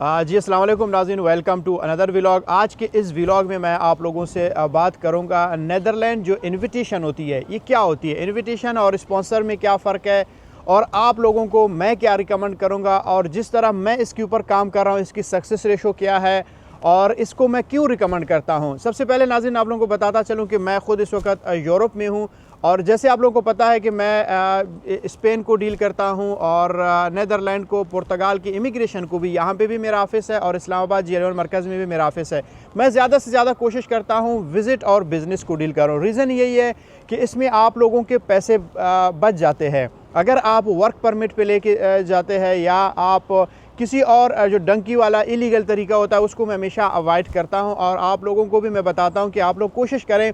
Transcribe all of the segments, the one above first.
जी अस्सलाम वालेकुम नाज़रीन, वेलकम टू अनदर व्लॉग। आज के इस व्लॉग में मैं आप लोगों से बात करूंगा नेदरलैंड जो इनविटेशन होती है ये क्या होती है, इनविटेशन और स्पॉन्सर में क्या फ़र्क है और आप लोगों को मैं क्या रिकमेंड करूंगा और जिस तरह मैं इसके ऊपर काम कर रहा हूं इसकी सक्सेस रेशो क्या है और इसको मैं क्यों रिकमेंड करता हूं। सबसे पहले नाज़रीन आप लोगों को बताता चलूं कि मैं ख़ुद इस वक्त यूरोप में हूं और जैसे आप लोगों को पता है कि मैं स्पेन को डील करता हूं और नीदरलैंड को, पुर्तगाल की इमिग्रेशन को भी, यहाँ पे भी मेरा ऑफिस है और इस्लामाबाद GL1 मरकज़ में भी मेरा ऑफिस है। मैं ज़्यादा से ज़्यादा कोशिश करता हूं विज़िट और बिज़नेस को डील करूं। रीज़न यही है कि इसमें आप लोगों के पैसे बच जाते हैं। अगर आप वर्क परमिट पे लेके जाते हैं या आप किसी और जो डंकी वाला इलीगल तरीका होता है उसको मैं हमेशा अवॉइड करता हूँ और आप लोगों को भी मैं बताता हूँ कि आप लोग कोशिश करें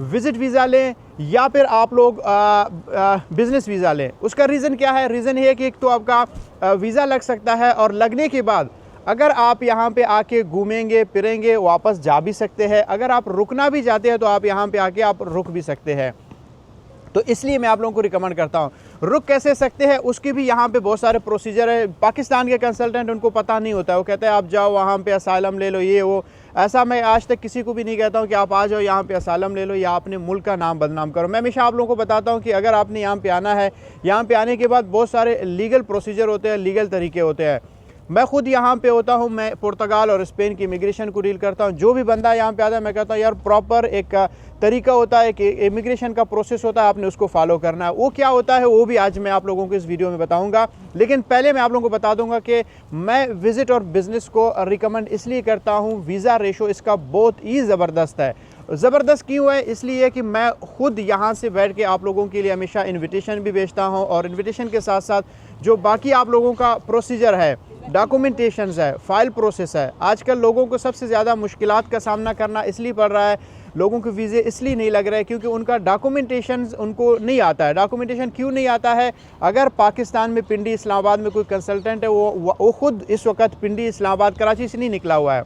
विज़िट वीज़ा लें या फिर आप लोग बिज़नेस वीज़ा लें। उसका रीज़न क्या है? रीज़न ये है कि एक तो आपका वीज़ा लग सकता है और लगने के बाद अगर आप यहाँ पे आके घूमेंगे फिरेंगे वापस जा भी सकते हैं। अगर आप रुकना भी चाहते हैं तो आप यहाँ पे आके आप रुक भी सकते हैं। तो इसलिए मैं आप लोगों को रिकमेंड करता हूँ। रुक कैसे सकते हैं उसके भी यहाँ पे बहुत सारे प्रोसीजर है। पाकिस्तान के कंसल्टेंट उनको पता नहीं होता है, वो कहते हैं आप जाओ वहाँ पे असाइलम ले लो, ये वो। ऐसा मैं आज तक किसी को भी नहीं कहता हूँ कि आप आ जाओ यहाँ पे असाइलम ले लो या अपने मुल्क का नाम बदनाम करो। मैं हमेशा आप लोगों को बताता हूँ कि अगर आपने यहाँ पे आना है, यहाँ पे आने के बाद बहुत सारे लीगल प्रोसीजर होते हैं, लीगल तरीके होते हैं। मैं खुद यहाँ पे होता हूँ, मैं पुर्तगाल और स्पेन की इमिग्रेशन को डील करता हूँ। जो भी बंदा यहाँ पे आता है मैं कहता हूँ यार प्रॉपर एक तरीका होता है कि इमिग्रेशन का प्रोसेस होता है, आपने उसको फॉलो करना है। वो क्या होता है वो भी आज मैं आप लोगों को इस वीडियो में बताऊँगा। लेकिन पहले मैं आप लोगों को बता दूँगा कि मैं विज़िट और बिज़नेस को रिकमेंड इसलिए करता हूँ, वीज़ा रेशो इसका बहुत ही ज़बरदस्त है। ज़बरदस्त क्यों है? इसलिए कि मैं ख़ुद यहाँ से बैठ के आप लोगों के लिए हमेशा इन्विटेशन भी भेजता हूँ और इन्विटेशन के साथ साथ जो बाकी आप लोगों का प्रोसीजर है, डॉक्यूमेंटेशंस है, फ़ाइल प्रोसेस है। आजकल लोगों को सबसे ज़्यादा मुश्किलात का सामना करना इसलिए पड़ रहा है, लोगों के वीज़े इसलिए नहीं लग रहे हैं क्योंकि उनका डॉक्यूमेंटेशन उनको नहीं आता है। डॉक्यूमेंटेशन क्यों नहीं आता है? अगर पाकिस्तान में पिंडी इस्लामाबाद में कोई कंसल्टेंट है, वो ख़ुद इस वक्त पिंडी इस्लामाबाद कराची से नहीं निकला हुआ है,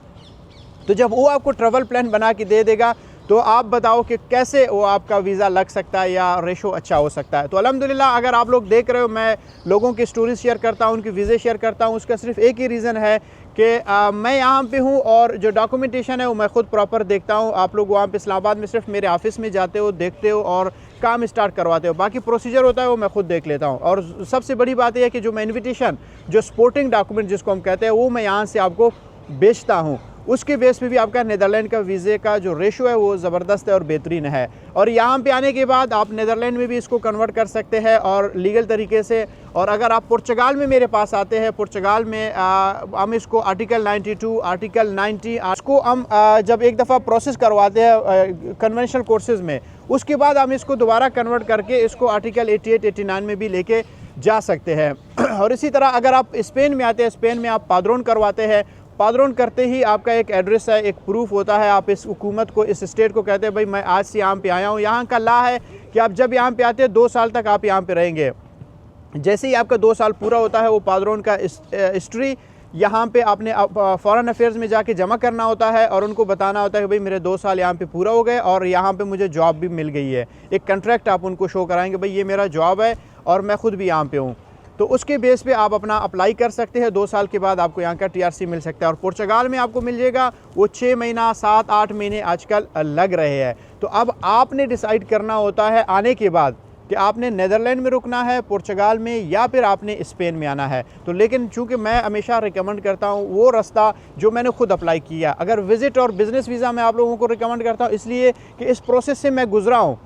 तो जब वो आपको ट्रैवल प्लान बना के दे देगा तो आप बताओ कि कैसे वो आपका वीज़ा लग सकता है या रेशो अच्छा हो सकता है। तो अल्हम्दुलिल्लाह अगर आप लोग देख रहे हो मैं लोगों की स्टोरीज शेयर करता हूँ, उनके वीज़े शेयर करता हूँ, उसका सिर्फ एक ही रीज़न है कि मैं यहाँ पे हूँ और जो डॉक्यूमेंटेशन है वो मैं ख़ुद प्रॉपर देखता हूँ। आप लोग वहाँ पे इस्लामाबाद में सिर्फ मेरे ऑफिस में जाते हो, देखते हो और काम स्टार्ट करवाते हो। बाकी प्रोसीजर होता है वो मैं खुद देख लेता हूँ। और सबसे बड़ी बात यह है कि जो मैं इन्विटेशन, जो सपोर्टिंग डॉक्यूमेंट जिसको हम कहते हैं, वो मैं यहाँ से आपको बेचता हूँ। उसके बेस पे भी आपका नीदरलैंड का वीज़े का जो रेशो है वो ज़बरदस्त है और बेहतरीन है। और यहाँ पे आने के बाद आप नीदरलैंड में भी इसको कन्वर्ट कर सकते हैं और लीगल तरीके से। और अगर आप पुर्तगाल में मेरे पास आते हैं, पुर्तगाल में हम इसको आर्टिकल 92, आर्टिकल 90 इसको हम जब एक दफ़ा प्रोसेस करवाते हैं कन्वेंशनल कोर्सेज़ में, उसके बाद हम इसको दोबारा कन्वर्ट करके इसको आर्टिकल 88, 89 में भी लेके जा सकते हैं। और इसी तरह अगर आप स्पेन में आते हैं, स्पेन में आप पाद्रोन करवाते हैं। पाद्रोन करते ही आपका एक एड्रेस है, एक प्रूफ होता है। आप इस हुकूमत को, इस स्टेट को कहते हैं भाई मैं आज से यहाँ पे आया हूँ। यहाँ का लॉ है कि आप जब यहाँ पे आते हैं 2 साल तक आप यहाँ पे रहेंगे। जैसे ही आपका 2 साल पूरा होता है वो पाद्रोन का हिस्ट्री यहाँ पे आपने फॉरेन अफेयर्स में जाके जमा करना होता है और उनको बताना होता है कि भाई मेरे 2 साल यहाँ पे पूरा हो गए और यहाँ पे मुझे जॉब भी मिल गई है। एक कॉन्ट्रैक्ट आप उनको शो कराएंगे, भाई ये मेरा जॉब है और मैं ख़ुद भी यहाँ पे हूँ। तो उसके बेस पे आप अपना अप्लाई कर सकते हैं। 2 साल के बाद आपको यहाँ का TRC मिल सकता है और पुर्तगाल में आपको मिल जाएगा वो 6 महीना, 7-8 महीने आजकल लग रहे हैं। तो अब आपने डिसाइड करना होता है आने के बाद कि आपने नीदरलैंड में रुकना है, पुर्तगाल में, या फिर आपने स्पेन में आना है। तो लेकिन चूँकि मैं हमेशा रिकमेंड करता हूँ वो रास्ता जो मैंने खुद अप्लाई किया। अगर विज़िट और बिज़नेस वीज़ा मैं आप लोगों को रिकमेंड करता हूँ इसलिए कि इस प्रोसेस से मैं गुजरा हूँ।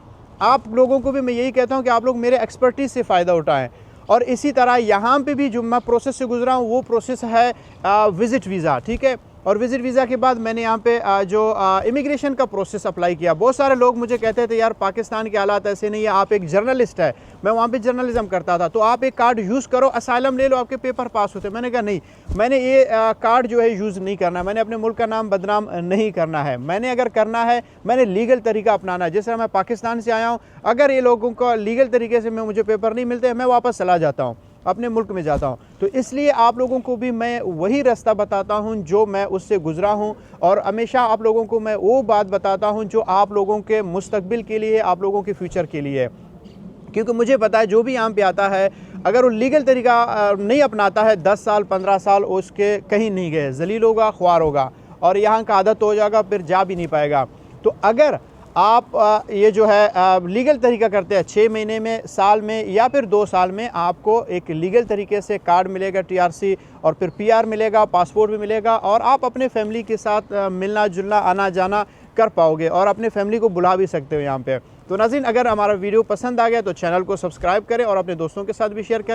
आप लोगों को भी मैं यही कहता हूँ कि आप लोग मेरे एक्सपर्टीज़ से फ़ायदा उठाएँ। और इसी तरह यहाँ पे भी जो मैं प्रोसेस से गुजरा हूँ वो प्रोसेस है विज़िट वीज़ा, ठीक है। और विज़िट वीज़ा के बाद मैंने यहाँ पे जो इमिग्रेशन का प्रोसेस अप्लाई किया। बहुत सारे लोग मुझे कहते थे यार पाकिस्तान के हालात ऐसे नहीं है, आप एक जर्नलिस्ट है, मैं वहाँ पे जर्नलिज्म करता था, तो आप एक कार्ड यूज़ करो, असाइलम ले लो, आपके पेपर पास होते। मैंने कहा नहीं, मैंने ये कार्ड जो है यूज़ नहीं करना, मैंने अपने मुल्क का नाम बदनाम नहीं करना है। मैंने अगर करना है मैंने लीगल तरीका अपनाना है। जैसे मैं पाकिस्तान से आया हूँ, अगर ये लोगों को लीगल तरीके से मुझे पेपर नहीं मिलते मैं वापस चला जाता हूँ, अपने मुल्क में जाता हूँ। तो इसलिए आप लोगों को भी मैं वही रास्ता बताता हूँ जो मैं उससे गुज़रा हूँ और हमेशा आप लोगों को मैं वो बात बताता हूँ जो आप लोगों के मुस्तकबिल के लिए, आप लोगों के फ्यूचर के लिए। क्योंकि मुझे पता है जो भी यहाँ पे आता है अगर वो लीगल तरीका नहीं अपनाता है, 10 साल 15 साल उसके कहीं नहीं गए, जलील होगा, ख्वार होगा और यहाँ का आदत हो जाएगा, फिर जा भी नहीं पाएगा। तो अगर आप ये जो है लीगल तरीका करते हैं, 6 महीने में, साल में या फिर 2 साल में आपको एक लीगल तरीके से कार्ड मिलेगा, TRC, और फिर PR मिलेगा, पासपोर्ट भी मिलेगा और आप अपने फैमिली के साथ मिलना जुलना, आना जाना कर पाओगे और अपने फैमिली को बुला भी सकते हो यहाँ पे। तो नाज़रीन, अगर हमारा वीडियो पसंद आ गया तो चैनल को सब्सक्राइब करें और अपने दोस्तों के साथ भी शेयर करें।